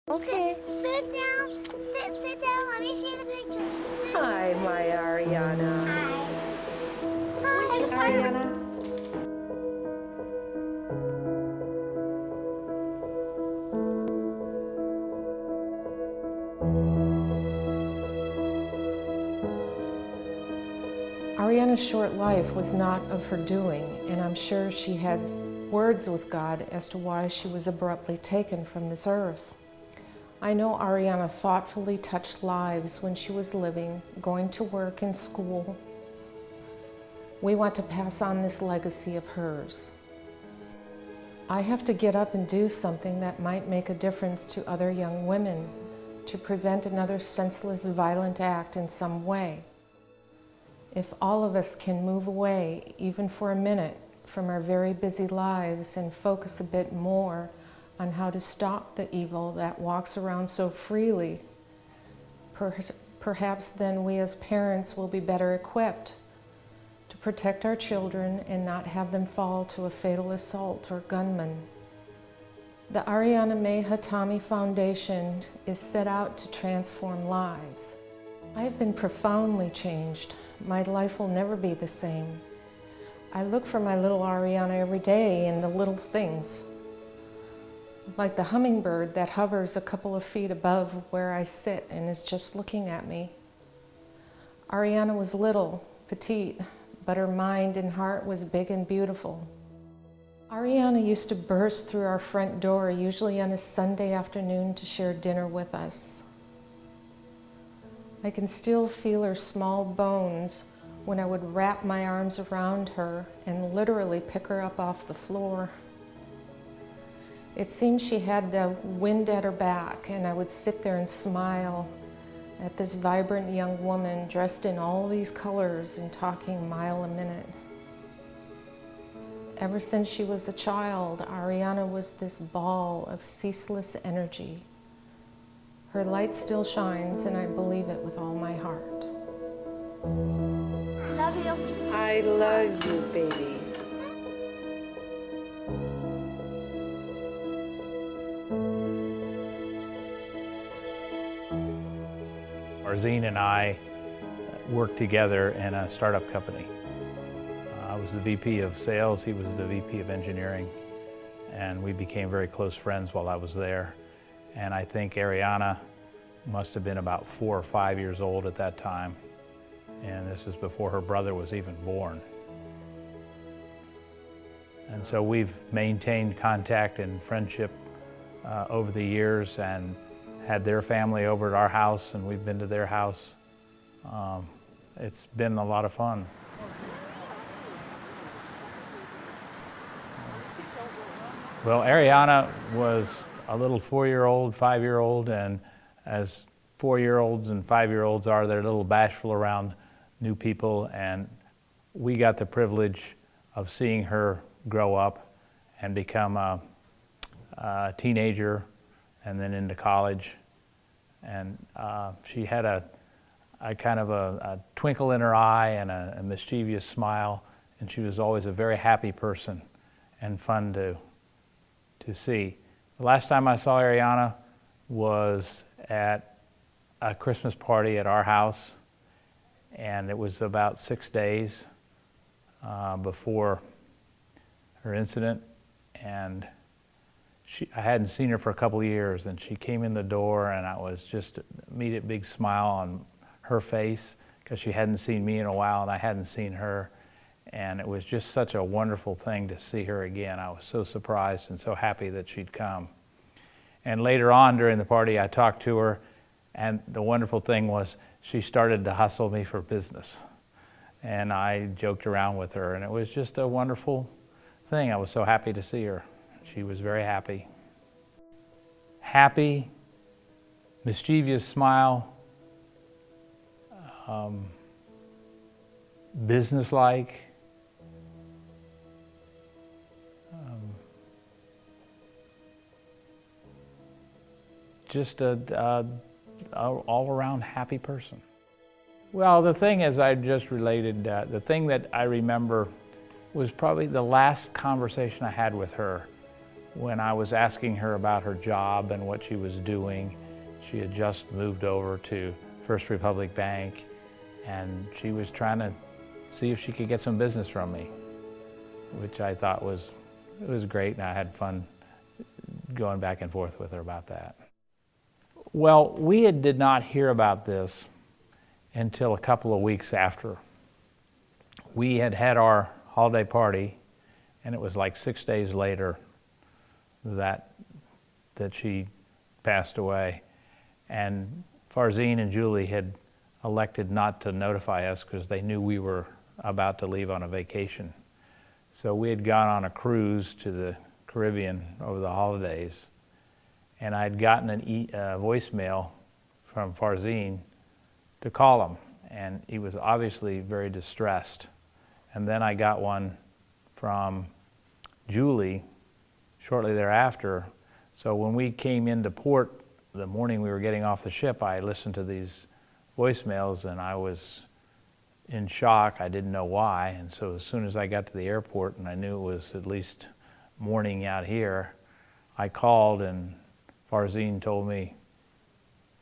Okay. Sit down. Sit down. Let me see the picture. Hi, my Ariana. Hi. Ariana. Ariana's short life was not of her doing, and I'm sure she had words with God as to why she was abruptly taken from this earth. I know Ariana thoughtfully touched lives when she was living, going to work and school. We want to pass on this legacy of hers. I have to get up and do something that might make a difference to other young women, to prevent another senseless, violent act in some way. If all of us can move away, even for a minute, from our very busy lives and focus a bit more on how to stop the evil that walks around so freely, perhaps then we as parents will be better equipped to protect our children and not have them fall to a fatal assault or gunman. The Ariana May Hatami Foundation is set out to transform lives. I have been profoundly changed. My life will never be the same. I look for my little Ariana every day in the little things, like the hummingbird that hovers a couple of feet above where I sit and is just looking at me. Ariana was little, petite, but her mind and heart was big and beautiful. Ariana used to burst through our front door, usually on a Sunday afternoon, to share dinner with us. I can still feel her small bones when I would wrap my arms around her and literally pick her up off the floor. It seemed she had the wind at her back, and I would sit there and smile at this vibrant young woman dressed in all these colors and talking a mile a minute. Ever since she was a child, Ariana was this ball of ceaseless energy. Her light still shines, and I believe it with all my heart. Love you. I love you, baby. Arzine and I worked together in a startup company. I was the VP of sales, he was the VP of engineering, and we became very close friends while I was there. And I think Ariana must have been about 4 or 5 years old at that time, and this is before her brother was even born. And so we've maintained contact and friendship over the years, and had their family over at our house, and we've been to their house. It's been a lot of fun. Well, Ariana was a little 4-year-old, 5-year-old, and as 4-year-olds and 5-year-olds are, they're a little bashful around new people, and we got the privilege of seeing her grow up and become a teenager and then into college. And she had a kind of a twinkle in her eye and a mischievous smile, and she was always a very happy person and fun to see. The last time I saw Ariana was at a Christmas party at our house, and it was about 6 days before her incident, and I hadn't seen her for a couple of years, and she came in the door, and I was just immediate big smile on her face because she hadn't seen me in a while and I hadn't seen her, and it was just such a wonderful thing to see her again. I was so surprised and so happy that she'd come. And later on during the party I talked to her, and the wonderful thing was she started to hustle me for business, and I joked around with her, and it was just a wonderful thing. I was so happy to see her. She was very happy. Happy, mischievous smile, businesslike, just a all-around happy person. Well, the thing is, I just related, the thing that I remember was probably the last conversation I had with her when I was asking her about her job and what she was doing, she had just moved over to First Republic Bank, and she was trying to see if she could get some business from me, which I thought was great, and I had fun going back and forth with her about that. Well, we did not hear about this until a couple of weeks after. We had had our holiday party, and it was like 6 days later that she passed away. And Farzine and Julie had elected not to notify us because they knew we were about to leave on a vacation. So we had gone on a cruise to the Caribbean over the holidays, and I'd gotten a voicemail from Farzine to call him, and he was obviously very distressed. And then I got one from Julie shortly thereafter. So when we came into port the morning we were getting off the ship, I listened to these voicemails, and I was in shock. I didn't know why. And so as soon as I got to the airport and I knew it was at least morning out here, I called, and Farzine told me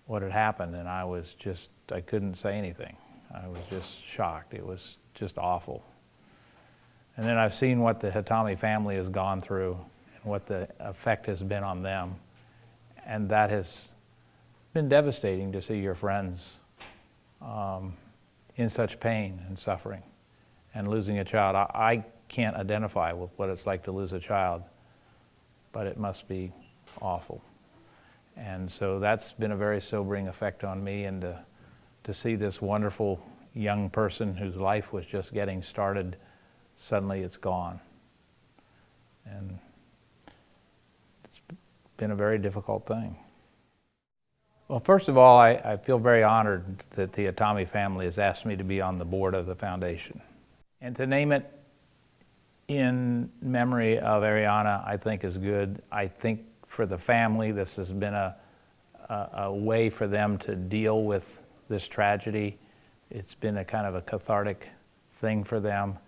what had happened, and I couldn't say anything. I was just shocked. It was just awful. And then I've seen what the Hatami family has gone through and what the effect has been on them. And that has been devastating to see your friends in such pain and suffering and losing a child. I can't identify with what it's like to lose a child, but it must be awful. And so that's been a very sobering effect on me, and to see this wonderful young person whose life was just getting started, suddenly it's gone. And it's been a very difficult thing. Well, first of all, I feel very honored that the Hatami family has asked me to be on the board of the foundation. And to name it in memory of Ariana, I think is good. I think for the family, this has been a way for them to deal with this tragedy. It's been a kind of a cathartic thing for them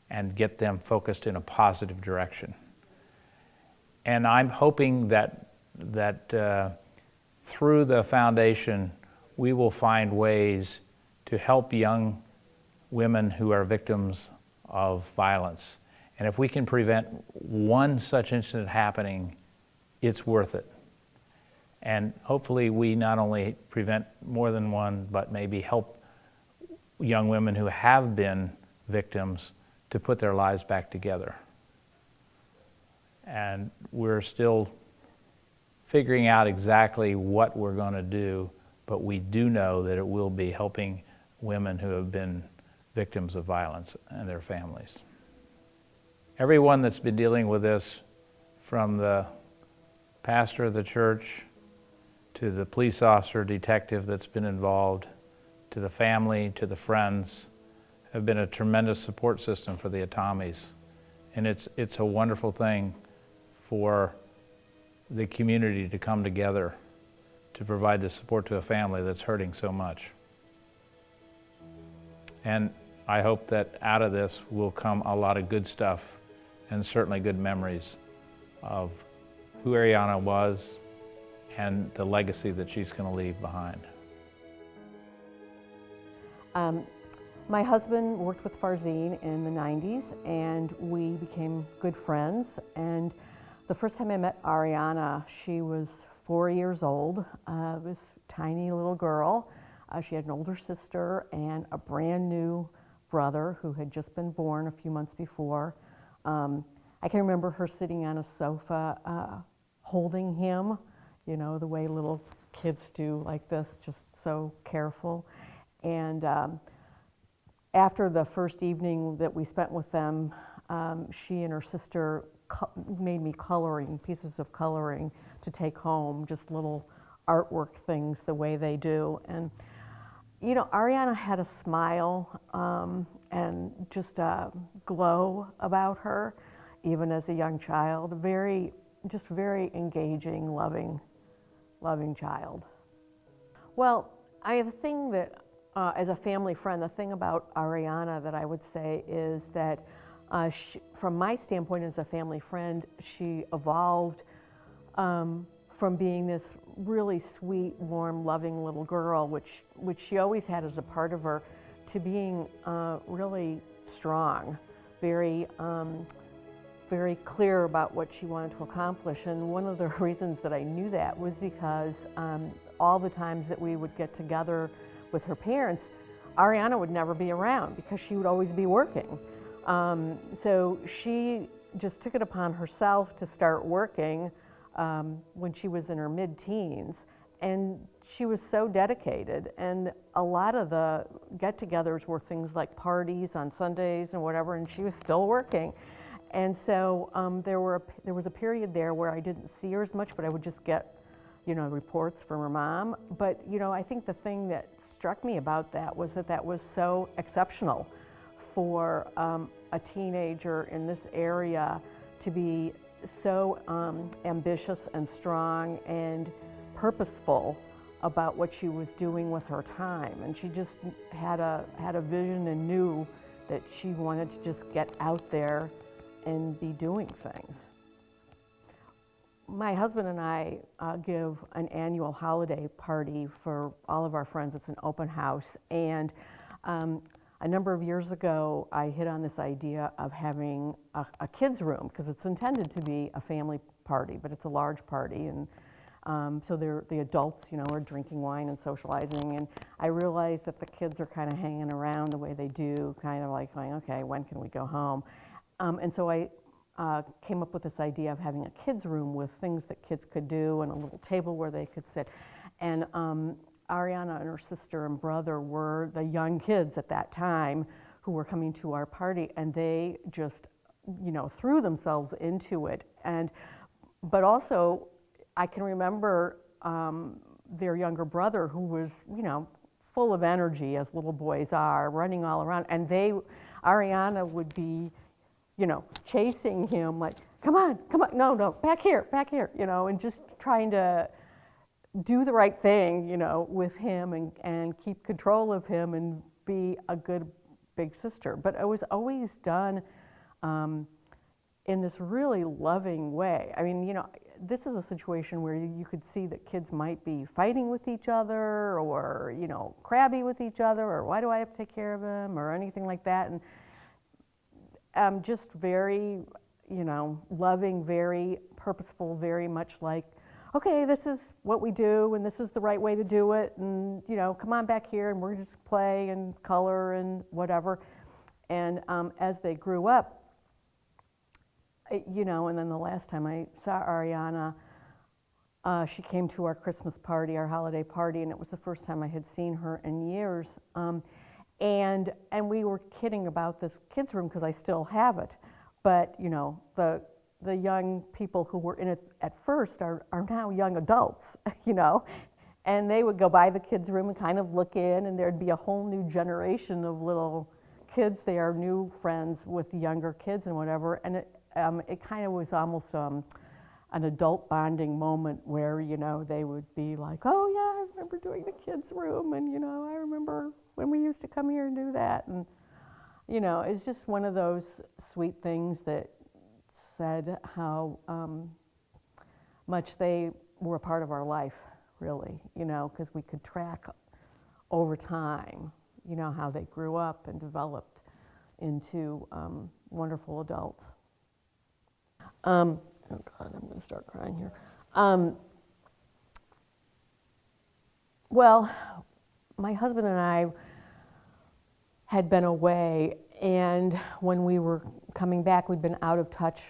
and get them focused in a positive direction. And I'm hoping that through the foundation, we will find ways to help young women who are victims of violence. And if we can prevent one such incident happening, it's worth it. And hopefully we not only prevent more than one, but maybe help young women who have been victims to put their lives back together. And we're still figuring out exactly what we're going to do, but we do know that it will be helping women who have been victims of violence and their families. Everyone that's been dealing with this, from the pastor of the church to the police officer, detective that's been involved, to the family, to the friends, have been a tremendous support system for the Hatamis. And it's a wonderful thing for the community to come together to provide the support to a family that's hurting so much. And I hope that out of this will come a lot of good stuff, and certainly good memories of who Ariana was and the legacy that she's going to leave behind. My husband worked with Farzine in the 90s, and we became good friends. And the first time I met Ariana, she was 4 years old, this tiny little girl. She had an older sister and a brand new brother who had just been born a few months before. I can remember her sitting on a sofa holding him, you know, the way little kids do, like this, just so careful. And after the first evening that we spent with them, she and her sister made me pieces of coloring to take home, just little artwork things the way they do. And you know, Ariana had a smile and just a glow about her, even as a young child. Very engaging, loving child. Well, the thing that, as a family friend, the thing about Ariana that I would say is that from my standpoint as a family friend, she evolved from being this really sweet, warm, loving little girl, which she always had as a part of her, to being really strong, very very clear about what she wanted to accomplish. And one of the reasons that I knew that was because all the times that we would get together with her parents, Ariana would never be around because she would always be working. So she just took it upon herself to start working when she was in her mid-teens, and she was so dedicated. And a lot of the get-togethers were things like parties on Sundays and whatever, and she was still working. And so there was a period there where I didn't see her as much, but I would just get, reports from her mom. But, I think the thing that struck me about that was that was so exceptional for a teenager in this area to be so ambitious and strong and purposeful about what she was doing with her time. And she just had a vision and knew that she wanted to just get out there and be doing things. My husband and I give an annual holiday party for all of our friends. It's an open house. And a number of years ago, I hit on this idea of having a kids' room, because it's intended to be a family party, but it's a large party. And so the adults, are drinking wine and socializing. And I realized that the kids are kind of hanging around the way they do, kind of like going, okay, when can we go home? And so I came up with this idea of having a kids' room with things that kids could do and a little table where they could sit. And Ariana and her sister and brother were the young kids at that time who were coming to our party, and they just, threw themselves into it. But also, I can remember their younger brother, who was, full of energy, as little boys are, running all around, and Ariana would be, chasing him like, come on, no, back here, and just trying to do the right thing, with him and keep control of him and be a good big sister. But it was always done in this really loving way. I mean, this is a situation where you could see that kids might be fighting with each other or, crabby with each other, or why do I have to take care of him, or anything like that. And just very, loving, very purposeful, very much like, okay, this is what we do, and this is the right way to do it, and, come on back here, and we're just play and color and whatever. And as they grew up, and then the last time I saw Ariana, she came to our Christmas party, our holiday party, and it was the first time I had seen her in years. And we were kidding about this kids' room because I still have it. But, the young people who were in it at first are now young adults, and they would go by the kids' room and kind of look in, and there'd be a whole new generation of little kids there, new friends with the younger kids and whatever. And it kind of was almost an adult bonding moment where, they would be like, oh yeah, I remember doing the kids' room, and, I remember when we used to come here and do that. And, it's just one of those sweet things that said how much they were a part of our life, really, because we could track over time, how they grew up and developed into wonderful adults. Oh God, I'm going to start crying here. Well, my husband and I had been away, and when we were coming back, we'd been out of touch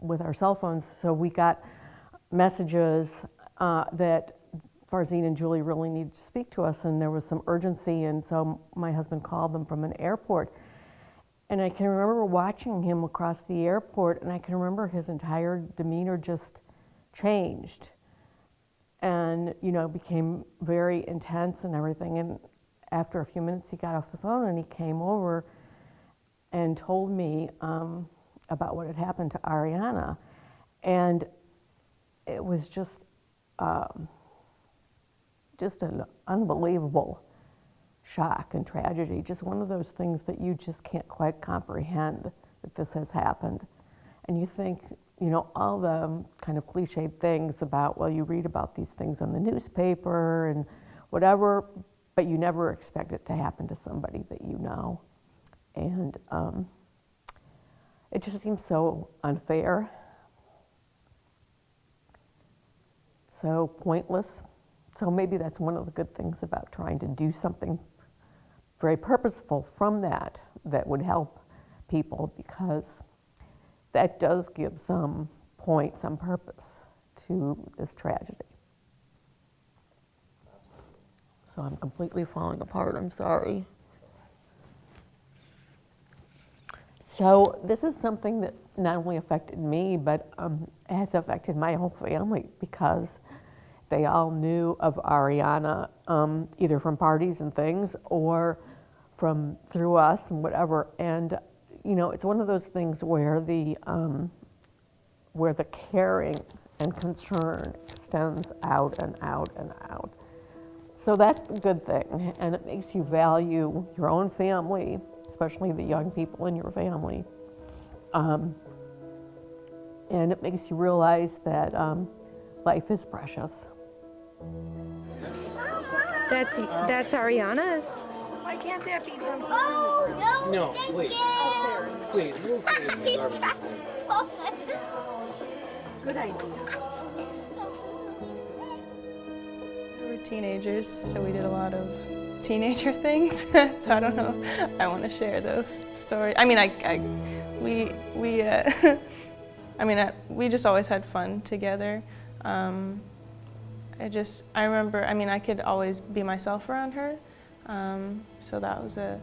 with our cell phones, so we got messages that Farzine and Julie really needed to speak to us, and there was some urgency, and so my husband called them from an airport. And I can remember watching him across the airport, and I can remember his entire demeanor just changed and, became very intense and everything. And after a few minutes, he got off the phone and he came over and told me about what had happened to Ariana. And it was just an unbelievable shock and tragedy, just one of those things that you just can't quite comprehend that this has happened. And you think, you know, all the kind of cliched things about, well, you read about these things in the newspaper and whatever, but you never expect it to happen to somebody that you know. And it just seems so unfair, so pointless. So maybe that's one of the good things about trying to do something very purposeful from that would help people, because that does give some point, some purpose to this tragedy. So I'm completely falling apart, I'm sorry. So this is something that not only affected me, but has affected my whole family, because they all knew of Ariana, either from parties and things or through us and whatever. And you know, it's one of those things where the caring and concern extends out and out and out. So that's the good thing, and it makes you value your own family, especially the young people in your family. And it makes you realize that life is precious. That's Ariana's. Why can't that be from? Oh, no. No, please. Please, move the garbage can. Good idea. We were teenagers, so we did a lot of teenager things. So I don't know. I want to share those stories. I mean, we just always had fun together. I remember. I mean, I could always be myself around her. So that was a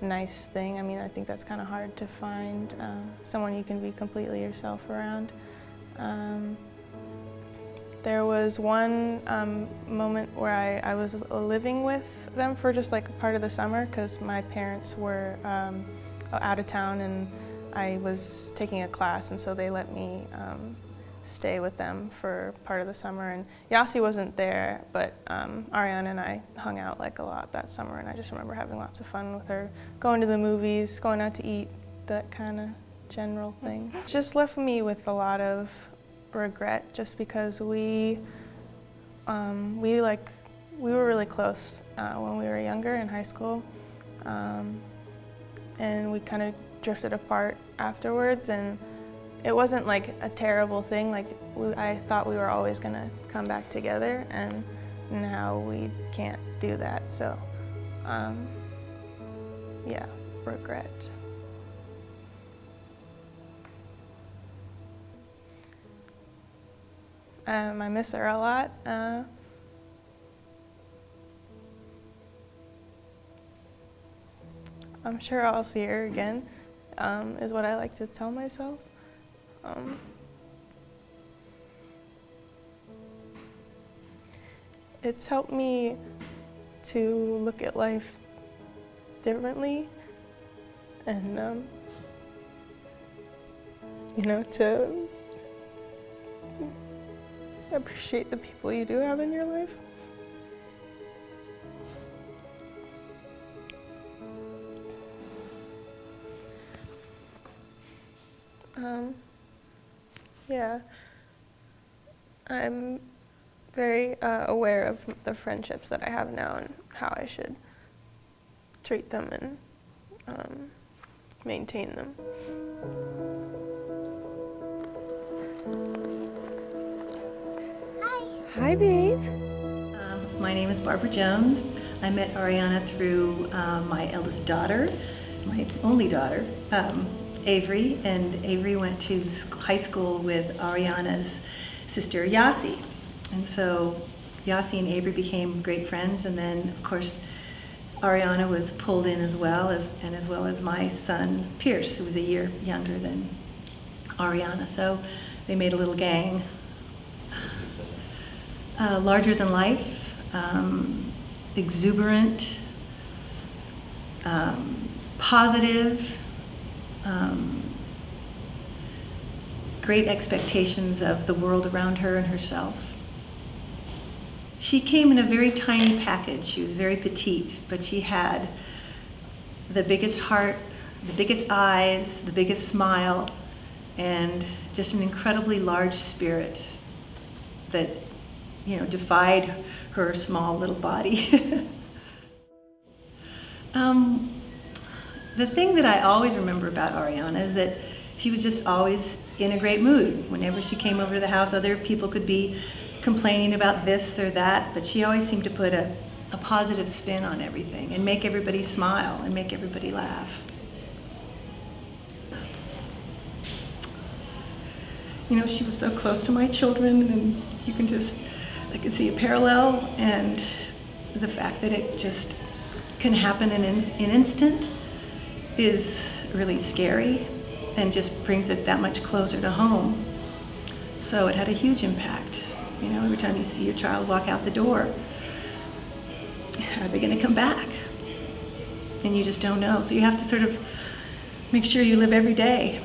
nice thing. I mean, I think that's kind of hard to find, someone you can be completely yourself around. There was one moment where I was living with them for just like a part of the summer, because my parents were out of town and I was taking a class, and so they let me stay with them for part of the summer. And Yasi wasn't there, but Ariana and I hung out like a lot that summer, and I just remember having lots of fun with her, going to the movies, going out to eat, that kind of general thing. It just left me with a lot of regret, just because we were really close when we were younger in high school, and we kind of drifted apart afterwards. And it wasn't like a terrible thing. Like I thought we were always gonna come back together, and now we can't do that. So, yeah, regret. I miss her a lot. I'm sure I'll see her again, is what I like to tell myself. It's helped me to look at life differently, and you know, to appreciate the people you do have in your life. Yeah, I'm very aware of the friendships that I have now and how I should treat them and maintain them. Hi, babe. My name is Barbara Jones. I met Ariana through my eldest daughter, my only daughter, Avery, and Avery went to high school with Ariana's sister Yasi. And so Yasi and Avery became great friends, and then of course Ariana was pulled in as well as my son Pierce, who was a year younger than Ariana. So they made a little gang. Larger than life, exuberant, positive, great expectations of the world around her and herself. She came in a very tiny package. She was very petite, but she had the biggest heart, the biggest eyes, the biggest smile, and just an incredibly large spirit that, you know, defied her small little body. The thing that I always remember about Ariana is that she was just always in a great mood. Whenever she came over to the house, other people could be complaining about this or that, but she always seemed to put a positive spin on everything and make everybody smile and make everybody laugh. You know, she was so close to my children, and I could see a parallel, and the fact that it just can happen in an instant is really scary and just brings it that much closer to home. So it had a huge impact. You know, every time you see your child walk out the door, are they going to come back? And you just don't know. So you have to sort of make sure you live every day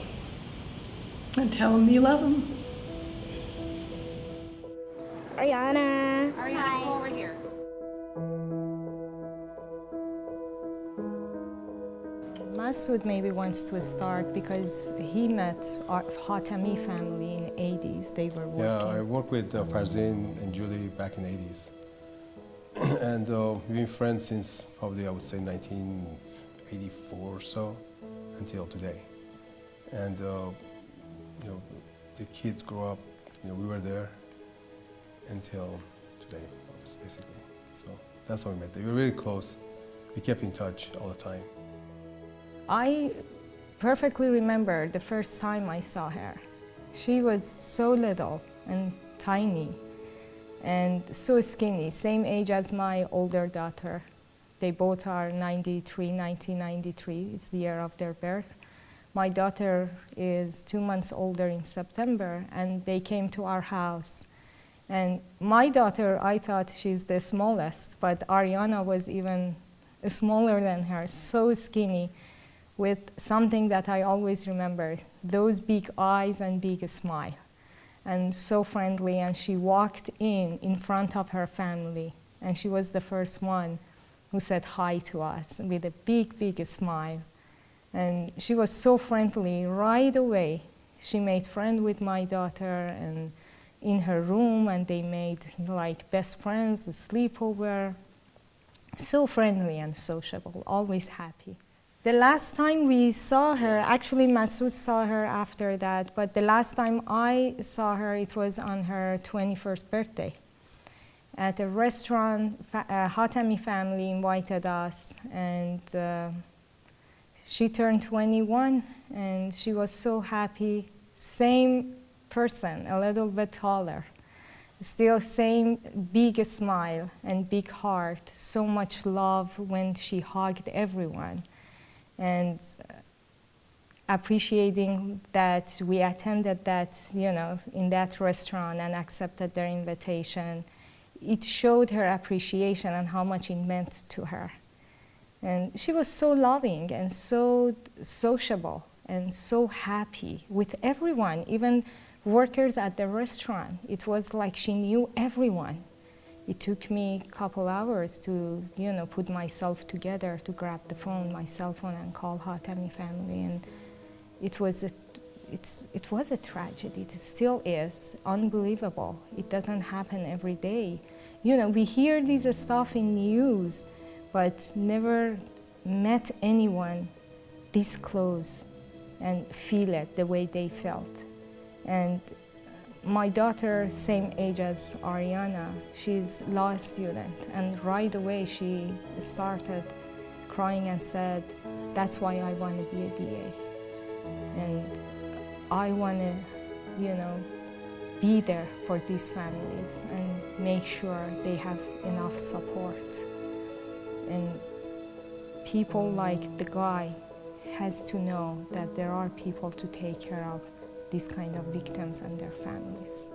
and tell them you love them. Ariana. Ariana, come over here. Masood maybe wants to start because he met our Hatami family in the 80s. They were working. Yeah, I worked with Farzin and Julie back in the 80s. And we've been friends since probably, I would say, 1984 or so until today. And, you know, the kids grow up, you know, we were there until today, basically. So that's how we met. We were really close. We kept in touch all the time. I perfectly remember the first time I saw her. She was so little and tiny and so skinny, same age as my older daughter. They both are 1993, it's the year of their birth. My daughter is 2 months older in September, and they came to our house. And my daughter, I thought she's the smallest, but Ariana was even smaller than her, so skinny, with something that I always remember, those big eyes and big smile, and so friendly. And she walked in front of her family, and she was the first one who said hi to us with a big, big smile. And she was so friendly right away. She made friends with my daughter and in her room, and they made like best friends, a sleepover. So friendly and sociable, always happy. The last time we saw her, actually Masood saw her after that, but the last time I saw her, it was on her 21st birthday. At a restaurant, Hatami family invited us, and she turned 21, and she was so happy. Same person, a little bit taller. Still same big smile and big heart, so much love when she hugged everyone. And appreciating that we attended that, you know, in that restaurant and accepted their invitation, it showed her appreciation and how much it meant to her. And she was so loving and so sociable and so happy with everyone, even workers at the restaurant. It was like she knew everyone. It took me a couple hours to, you know, put myself together to grab the phone, my cell phone, and call Hatami family. And it was a tragedy. It still is unbelievable. It doesn't happen every day. You know, we hear this stuff in news, but never met anyone this close and feel it the way they felt. And my daughter, same age as Ariana, she's law student, and right away she started crying and said, that's why I want to be a DA. And I want to, you know, be there for these families and make sure they have enough support. And people like the guy has to know that there are people to take care of these kind of victims and their families.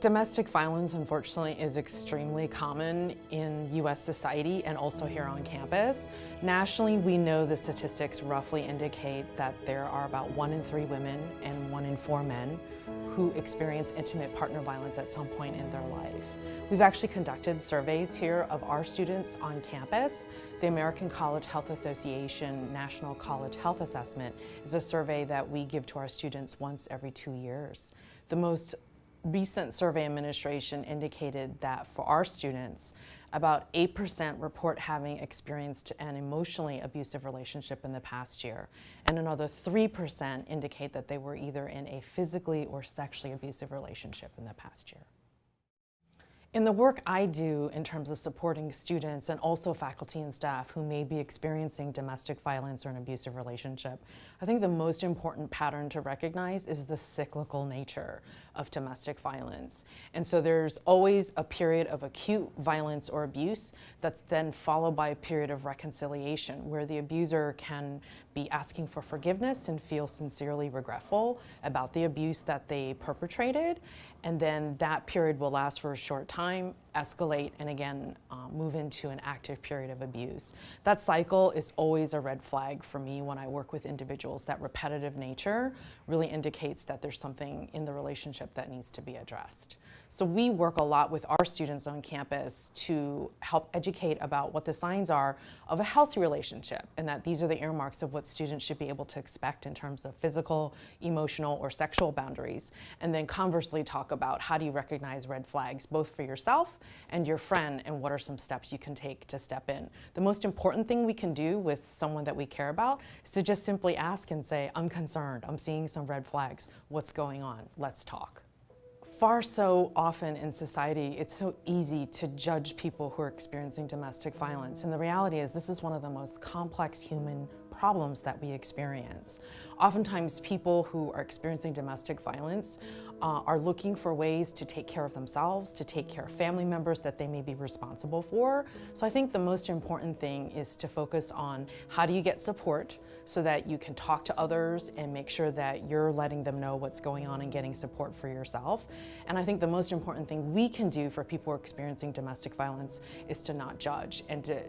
Domestic violence, unfortunately, is extremely common in U.S. society and also here on campus. Nationally, we know the statistics roughly indicate that there are about 1 in 3 women and 1 in 4 men who experience intimate partner violence at some point in their life. We've actually conducted surveys here of our students on campus. The American College Health Association National College Health Assessment is a survey that we give to our students once every 2 years. The most recent survey administration indicated that for our students, about 8% report having experienced an emotionally abusive relationship in the past year, and another 3% indicate that they were either in a physically or sexually abusive relationship in the past year. In the work I do in terms of supporting students and also faculty and staff who may be experiencing domestic violence or an abusive relationship, I think the most important pattern to recognize is the cyclical nature of domestic violence. And so there's always a period of acute violence or abuse that's then followed by a period of reconciliation where the abuser can be asking for forgiveness and feel sincerely regretful about the abuse that they perpetrated. And then that period will last for a short time, escalate, and again, move into an active period of abuse. That cycle is always a red flag for me when I work with individuals. That repetitive nature really indicates that there's something in the relationship that needs to be addressed. So we work a lot with our students on campus to help educate about what the signs are of a healthy relationship, and that these are the earmarks of what students should be able to expect in terms of physical, emotional, or sexual boundaries. And then conversely talk about how do you recognize red flags, both for yourself and your friend, and what are some steps you can take to step in. The most important thing we can do with someone that we care about is to just simply ask and say, I'm concerned, I'm seeing some red flags, what's going on, let's talk. Far so often in society, it's so easy to judge people who are experiencing domestic violence. And the reality is this is one of the most complex human problems that we experience. Oftentimes people who are experiencing domestic violence are looking for ways to take care of themselves, to take care of family members that they may be responsible for. So I think the most important thing is to focus on how do you get support so that you can talk to others and make sure that you're letting them know what's going on and getting support for yourself. And I think the most important thing we can do for people who are experiencing domestic violence is to not judge and to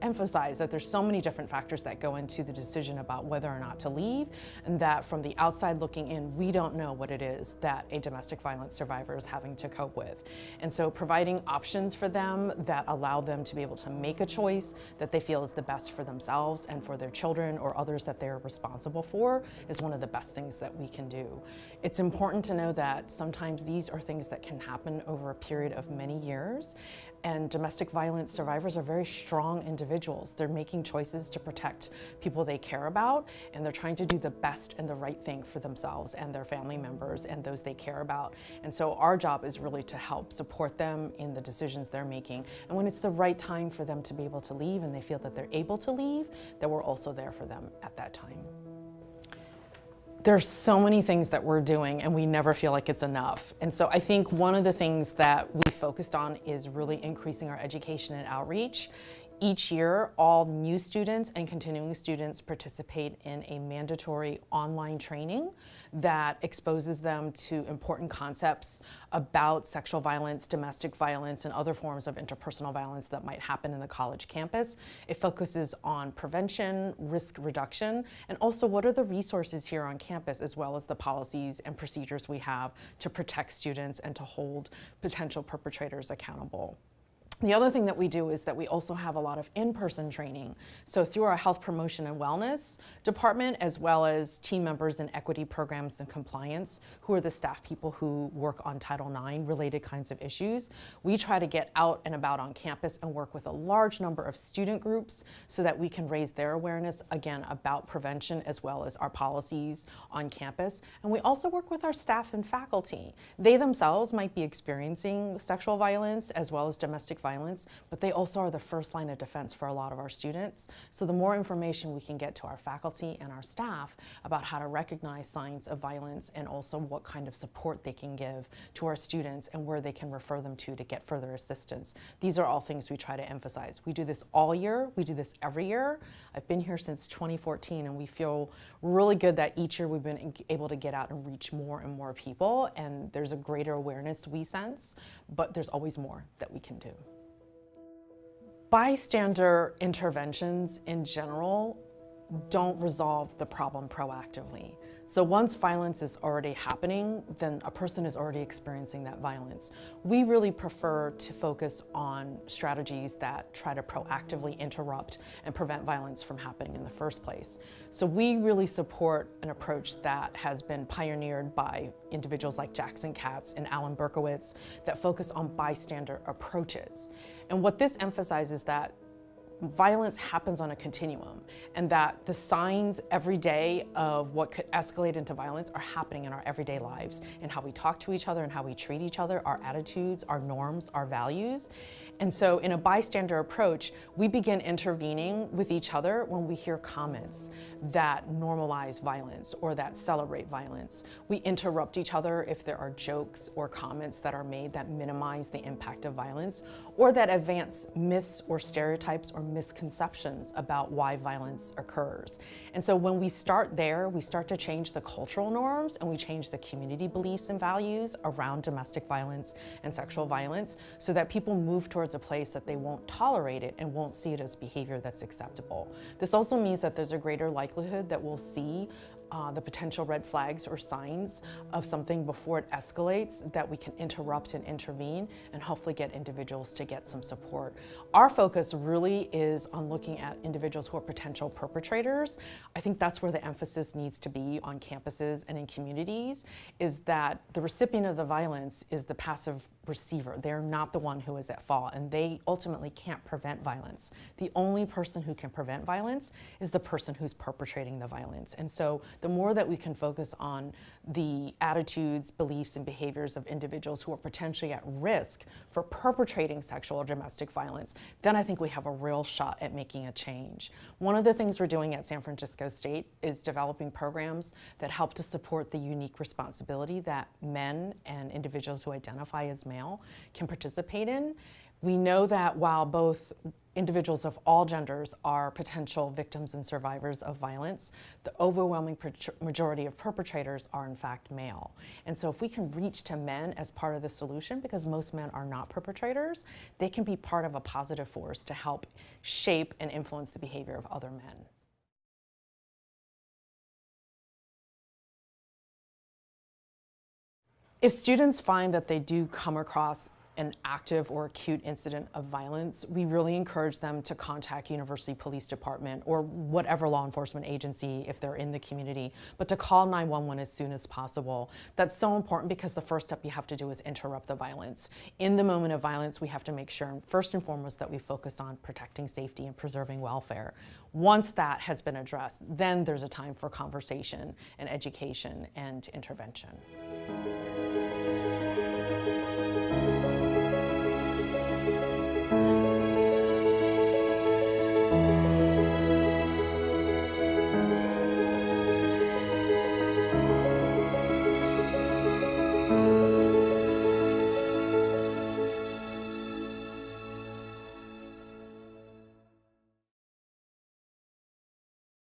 emphasize that there's so many different factors that go into the decision about whether or not to leave, and that from the outside looking in, we don't know what it is that a domestic violence survivor is having to cope with. And so providing options for them that allow them to be able to make a choice that they feel is the best for themselves and for their children or others that they're responsible for is one of the best things that we can do. It's important to know that sometimes these are things that can happen over a period of many years. And domestic violence survivors are very strong individuals. They're making choices to protect people they care about, and they're trying to do the best and the right thing for themselves and their family members and those they care about. And so our job is really to help support them in the decisions they're making. And when it's the right time for them to be able to leave and they feel that they're able to leave, that we're also there for them at that time. There's so many things that we're doing and we never feel like it's enough. And so I think one of the things that we focused on is really increasing our education and outreach. Each year, all new students and continuing students participate in a mandatory online training that exposes them to important concepts about sexual violence, domestic violence, and other forms of interpersonal violence that might happen in the college campus. It focuses on prevention, risk reduction, and also what are the resources here on campus, as well as the policies and procedures we have to protect students and to hold potential perpetrators accountable. The other thing that we do is that we also have a lot of in-person training. So through our health promotion and wellness department, as well as team members in equity programs and compliance, who are the staff people who work on Title IX related kinds of issues, we try to get out and about on campus and work with a large number of student groups so that we can raise their awareness, again, about prevention as well as our policies on campus. And we also work with our staff and faculty. They themselves might be experiencing sexual violence as well as domestic violence violence, but they also are the first line of defense for a lot of our students. So the more information we can get to our faculty and our staff about how to recognize signs of violence and also what kind of support they can give to our students and where they can refer them to get further assistance. These are all things we try to emphasize. We do this all year, we do this every year. I've been here since 2014 and we feel really good that each year we've been able to get out and reach more and more people, and there's a greater awareness we sense, but there's always more that we can do. Bystander interventions in general don't resolve the problem proactively. So once violence is already happening, then a person is already experiencing that violence. We really prefer to focus on strategies that try to proactively interrupt and prevent violence from happening in the first place. So we really support an approach that has been pioneered by individuals like Jackson Katz and Alan Berkowitz that focus on bystander approaches. And what this emphasizes that violence happens on a continuum, and that the signs every day of what could escalate into violence are happening in our everyday lives, in how we talk to each other and how we treat each other, our attitudes, our norms, our values. And so in a bystander approach, we begin intervening with each other when we hear comments that normalize violence or that celebrate violence. We interrupt each other if there are jokes or comments that are made that minimize the impact of violence or that advance myths or stereotypes or misconceptions about why violence occurs. And so when we start there, we start to change the cultural norms and we change the community beliefs and values around domestic violence and sexual violence so that people move towards a place that they won't tolerate it and won't see it as behavior that's acceptable. This also means that there's a greater likelihood that we'll see the potential red flags or signs of something before it escalates, that we can interrupt and intervene and hopefully get individuals to get some support. Our focus really is on looking at individuals who are potential perpetrators. I think that's where the emphasis needs to be on campuses and in communities, is that the recipient of the violence is the passive receiver. They're not the one who is at fault, and they ultimately can't prevent violence. The only person who can prevent violence is the person who's perpetrating the violence. And so the more that we can focus on the attitudes, beliefs, and behaviors of individuals who are potentially at risk for perpetrating sexual or domestic violence, then I think we have a real shot at making a change. One of the things we're doing at San Francisco State is developing programs that help to support the unique responsibility that men and individuals who identify as male can participate in. We know that while both individuals of all genders are potential victims and survivors of violence, the overwhelming majority of perpetrators are in fact male. And so if we can reach to men as part of the solution, because most men are not perpetrators, they can be part of a positive force to help shape and influence the behavior of other men. If students find that they do come across an active or acute incident of violence, we really encourage them to contact University Police Department or whatever law enforcement agency if they're in the community, but to call 911 as soon as possible. That's so important because the first step you have to do is interrupt the violence. In the moment of violence, we have to make sure, first and foremost, that we focus on protecting safety and preserving welfare. Once that has been addressed, then there's a time for conversation and education and intervention.